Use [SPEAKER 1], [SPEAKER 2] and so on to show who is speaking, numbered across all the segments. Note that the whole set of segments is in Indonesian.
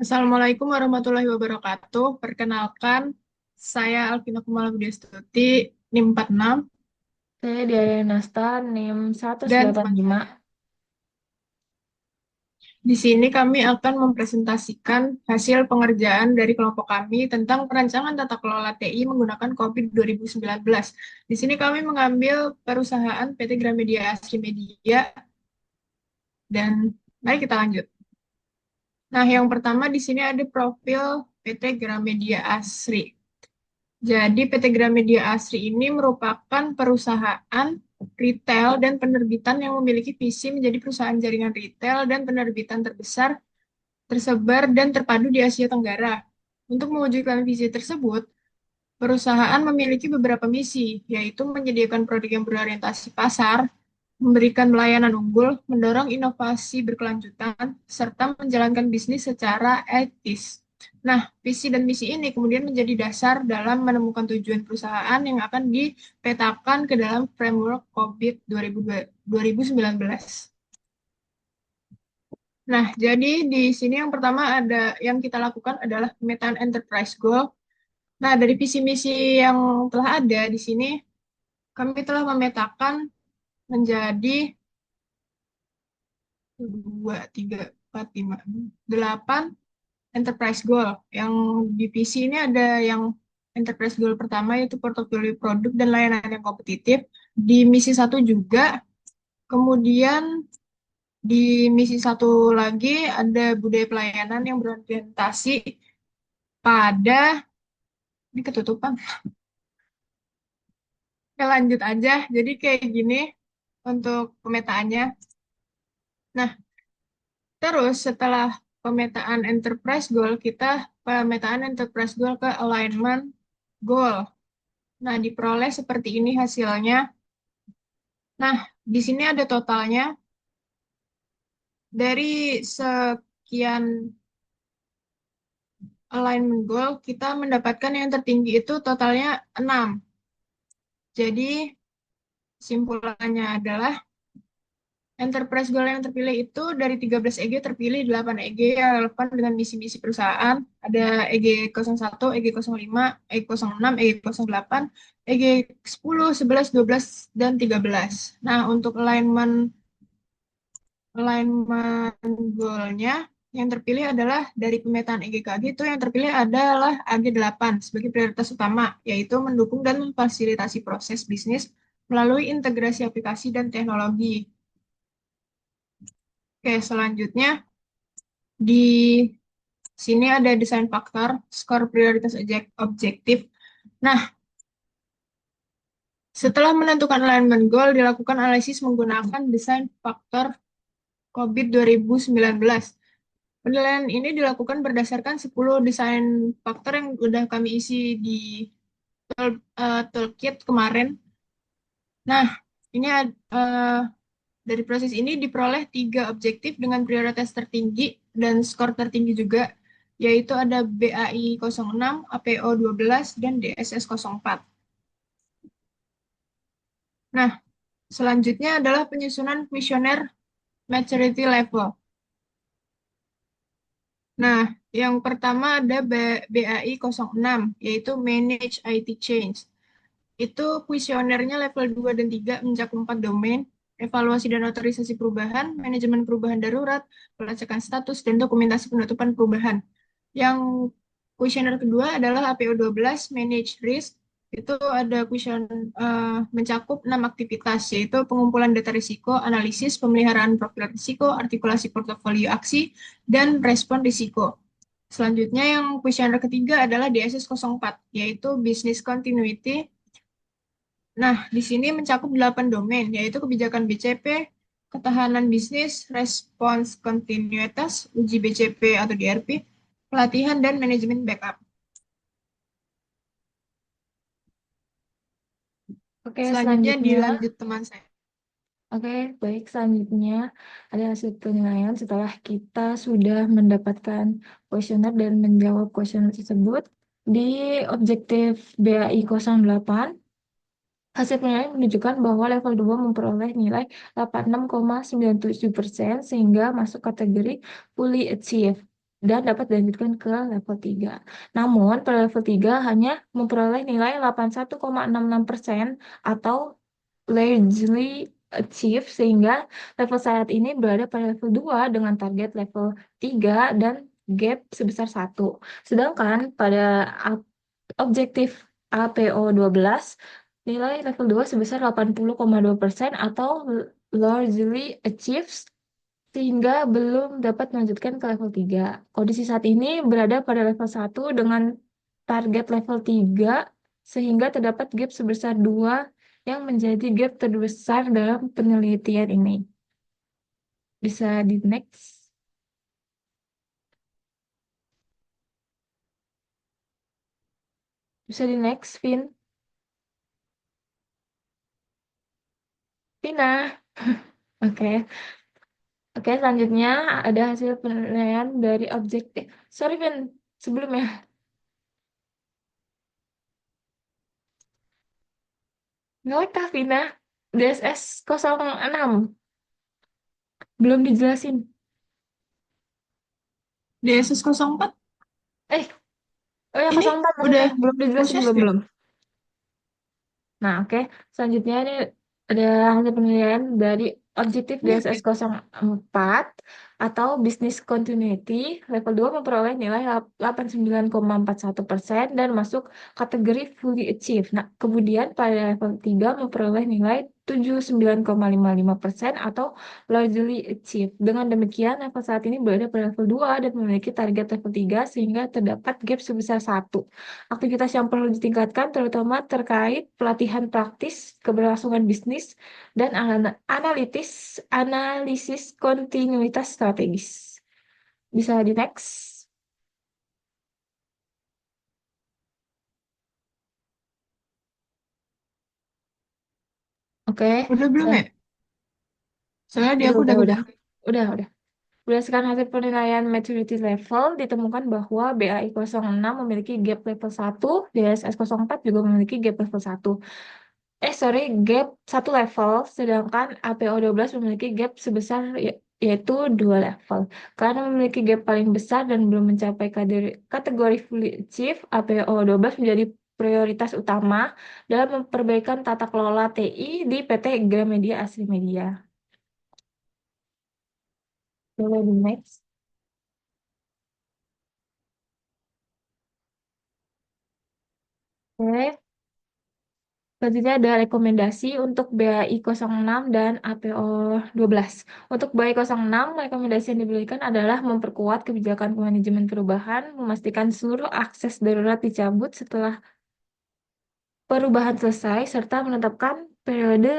[SPEAKER 1] Assalamualaikum warahmatullahi wabarakatuh. Perkenalkan, saya Alvina Kumala Budiastuti, NIM 46,
[SPEAKER 2] Saya dari Nasta NIM
[SPEAKER 1] dan teman
[SPEAKER 2] 185.
[SPEAKER 1] saya. Di sini kami akan mempresentasikan hasil pengerjaan dari kelompok kami tentang perancangan tata kelola TI menggunakan COVID 2019. Di sini kami mengambil perusahaan PT Gramedia Asri Media, dan mari kita lanjut. Nah, yang pertama di sini ada profil PT Gramedia Asri. Jadi PT Gramedia Asri ini merupakan perusahaan retail dan penerbitan yang memiliki visi menjadi perusahaan jaringan retail dan penerbitan terbesar, tersebar dan terpadu di Asia Tenggara. Untuk mewujudkan visi tersebut, perusahaan memiliki beberapa misi, yaitu menyediakan produk yang berorientasi pasar, memberikan pelayanan unggul, mendorong inovasi berkelanjutan, serta menjalankan bisnis secara etis. Nah, visi dan misi ini kemudian menjadi dasar dalam menemukan tujuan perusahaan yang akan dipetakan ke dalam framework COVID 2019. Nah, jadi di sini yang pertama ada yang kita lakukan adalah pemetaan enterprise goal. Nah, dari visi misi yang telah ada di sini, kami telah memetakan menjadi 8 enterprise goal. Yang divisi ini ada yang enterprise goal pertama yaitu portofolio produk dan layanan yang kompetitif. Di misi satu juga, kemudian di misi satu lagi ada budaya pelayanan yang berorientasi pada, ini ketutupan. Oke, lanjut aja. Jadi kayak gini untuk pemetaannya. Nah, terus setelah pemetaan enterprise goal, kita pemetaan enterprise goal ke alignment goal. Nah, diperoleh seperti ini hasilnya. Nah, di sini ada totalnya. Dari sekian alignment goal, kita mendapatkan yang tertinggi itu totalnya 6. Jadi, simpulannya adalah enterprise goal yang terpilih itu dari 13 EG terpilih 8 EG yang relevan dengan misi-misi perusahaan. Ada EG 01, EG 05, EG 06, EG 08, EG 10, 11, 12, dan 13. Nah, untuk alignment goal-nya yang terpilih adalah dari pemetaan EGKG itu yang terpilih adalah AG8 sebagai prioritas utama, yaitu mendukung dan memfasilitasi proses bisnis melalui integrasi aplikasi dan teknologi. Oke, selanjutnya di sini ada desain faktor, skor prioritas objektif. Nah, setelah menentukan alignment goal, dilakukan analisis menggunakan desain faktor COVID 2019. Penilaian ini dilakukan berdasarkan 10 desain faktor yang udah kami isi di toolkit kemarin. Nah, ini dari proses ini diperoleh 3 objektif dengan prioritas tertinggi dan skor tertinggi juga, yaitu ada BAI 06, APO 12, dan DSS 04. Nah, selanjutnya adalah penyusunan kuesioner maturity level. Nah, yang pertama ada BAI 06, yaitu Manage IT Change. Itu kuesionernya level 2 dan 3 mencakup 4 domain, evaluasi dan otorisasi perubahan, manajemen perubahan darurat, pelacakan status, dan dokumentasi penutupan perubahan. Yang kuesioner kedua adalah APO12, Manage Risk. Itu ada kuesioner mencakup 6 aktivitas, yaitu pengumpulan data risiko, analisis, pemeliharaan profil risiko, artikulasi portofolio aksi, dan respon risiko. Selanjutnya yang kuesioner ketiga adalah DSS 04, yaitu Business Continuity. Nah, di sini mencakup 8 domain, yaitu kebijakan BCP, ketahanan bisnis, respons kontinuitas, uji BCP atau DRP, pelatihan, dan manajemen backup.
[SPEAKER 2] Oke,
[SPEAKER 1] Selanjutnya
[SPEAKER 2] selanjutnya.
[SPEAKER 1] dilanjut teman saya.
[SPEAKER 2] Oke, baik. Selanjutnya ada hasil penilaian setelah kita sudah mendapatkan kuesioner dan menjawab kuesioner tersebut. Di objektif BAI 08, hasil penilaian menunjukkan bahwa level 2 memperoleh nilai 86,97% sehingga masuk kategori fully achieved. dan dapat dilanjutkan ke level 3. Namun, pada level 3 hanya memperoleh nilai 81,66% atau largely achieved, sehingga level saat ini berada pada level 2 dengan target level 3 dan gap sebesar 1. Sedangkan pada objektif APO 12, nilai level 2 sebesar 80,2% atau largely achieved, sehingga belum dapat melanjutkan ke level 3. Kondisi saat ini berada pada level 1 dengan target level 3, sehingga terdapat gap sebesar 2 yang menjadi gap terbesar dalam penelitian ini. Bisa di next. Bisa di next, Vin. Vina. Oke. Oke, selanjutnya ada hasil penilaian dari objektif. Sorry, Vin. Sebelumnya. Nggak kah, Vina? DSS 06. Belum dijelasin.
[SPEAKER 1] DSS 04
[SPEAKER 2] Eh, oh ya,
[SPEAKER 1] ini
[SPEAKER 2] 04
[SPEAKER 1] udah
[SPEAKER 2] maksudnya. Belum dijelasin,
[SPEAKER 1] proses
[SPEAKER 2] belum,
[SPEAKER 1] deh.
[SPEAKER 2] belum. Nah, oke. Selanjutnya ini ada hasil penilaian dari objektif
[SPEAKER 1] Ini apa
[SPEAKER 2] DSS
[SPEAKER 1] ya?
[SPEAKER 2] 04 atau Business Continuity level 2 memperoleh nilai 89,41% dan masuk kategori Fully Achieved. Nah, kemudian pada level 3 memperoleh nilai 79,55% atau Largely Achieved. Dengan demikian, level saat ini berada pada level 2 dan memiliki target level 3 sehingga terdapat gap sebesar 1. Aktivitas yang perlu ditingkatkan terutama terkait pelatihan praktis, keberlangsungan bisnis, dan analisis kontinuitas strategis. Bisa di next. Oke.
[SPEAKER 1] Udah belum ya?
[SPEAKER 2] Selan-
[SPEAKER 1] Soalnya di
[SPEAKER 2] Udah,
[SPEAKER 1] aku
[SPEAKER 2] udah,
[SPEAKER 1] udah
[SPEAKER 2] udah.
[SPEAKER 1] kebuka.
[SPEAKER 2] Udah. Berdasarkan hasil penilaian maturity level, ditemukan bahwa BAI 06 memiliki gap level 1, DSS 04 juga memiliki gap level 1. Gap satu level, sedangkan APO 12 memiliki gap sebesar yaitu 2 level. Karena memiliki gap paling besar dan belum mencapai kategori fully achieved, APO 12 menjadi prioritas utama dalam memperbaikan tata kelola TI di PT Gramedia Asri Media. Boleh di next. Oke. Selanjutnya ada rekomendasi untuk BAI 06 dan APO 12. Untuk BAI 06, rekomendasi yang diberikan adalah memperkuat kebijakan manajemen perubahan, memastikan seluruh akses darurat dicabut setelah perubahan selesai, serta menetapkan periode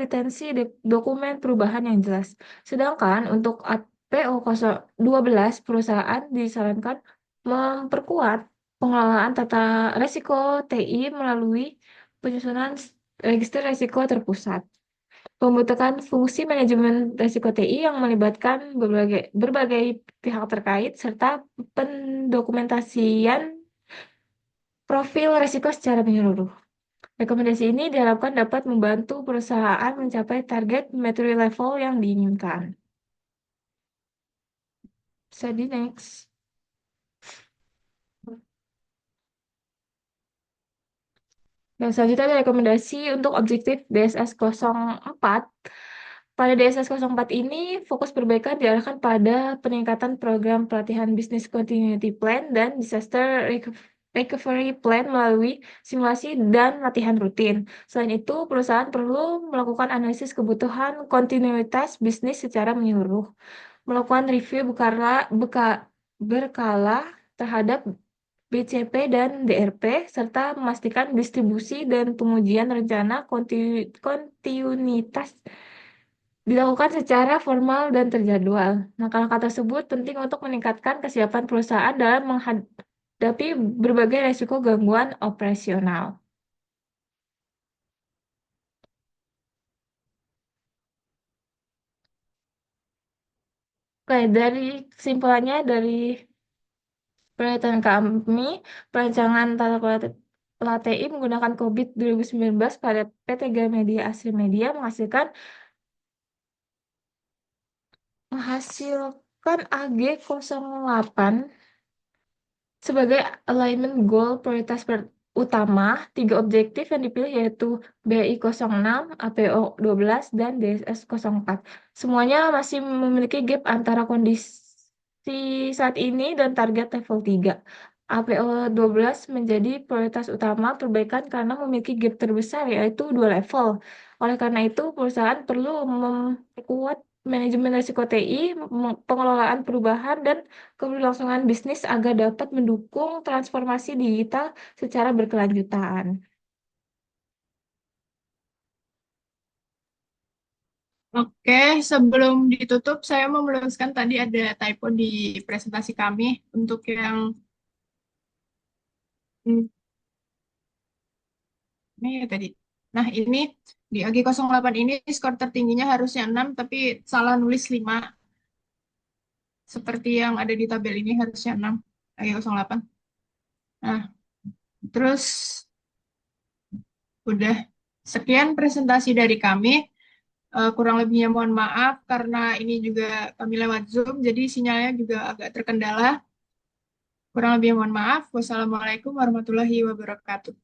[SPEAKER 2] retensi dokumen perubahan yang jelas. Sedangkan untuk APO 12, perusahaan disarankan memperkuat pengelolaan tata resiko TI melalui penyusunan register risiko terpusat, pembentukan fungsi manajemen risiko TI yang melibatkan berbagai pihak terkait, serta pendokumentasian profil risiko secara menyeluruh. Rekomendasi ini diharapkan dapat membantu perusahaan mencapai target maturity level yang diinginkan. Bisa di next. Dan selanjutnya ada rekomendasi untuk objektif DSS 04. Pada DSS 04 ini, fokus perbaikan diarahkan pada peningkatan program pelatihan Business Continuity Plan dan Disaster Recovery Plan melalui simulasi dan latihan rutin. Selain itu, perusahaan perlu melakukan analisis kebutuhan kontinuitas bisnis secara menyeluruh, melakukan review berkala terhadap BCP dan DRP, serta memastikan distribusi dan pengujian rencana kontinuitas dilakukan secara formal dan terjadwal. Langkah-langkah tersebut penting untuk meningkatkan kesiapan perusahaan dalam menghadapi berbagai risiko gangguan operasional. Oke, dari kesimpulannya dari penelitian kami, perancangan tata kelola TI menggunakan COVID 2019 pada PT Gramedia Asri Media menghasilkan menetapkan AG08 sebagai alignment goal prioritas utama. Tiga objektif yang dipilih yaitu BI 06, APO 12, dan DSS 04. Semuanya masih memiliki gap antara kondisi saat ini dan target level 3. APO 12 menjadi prioritas utama perbaikan karena memiliki gap terbesar yaitu 2 level. Oleh karena itu, perusahaan perlu memperkuat manajemen risiko TI, pengelolaan perubahan, dan keberlangsungan bisnis agar dapat mendukung transformasi digital secara berkelanjutan.
[SPEAKER 1] Oke, sebelum ditutup, saya mau meluruskan tadi ada typo di presentasi kami untuk yang ini ya tadi. Nah, ini di AG08 ini skor tertingginya harusnya 6, tapi salah nulis 5. Seperti yang ada di tabel ini harusnya 6 AG08. Nah, terus udah sekian presentasi dari kami. Kurang lebihnya mohon maaf karena ini juga kami lewat Zoom, jadi sinyalnya juga agak terkendala. Kurang lebihnya mohon maaf. Wassalamualaikum warahmatullahi wabarakatuh.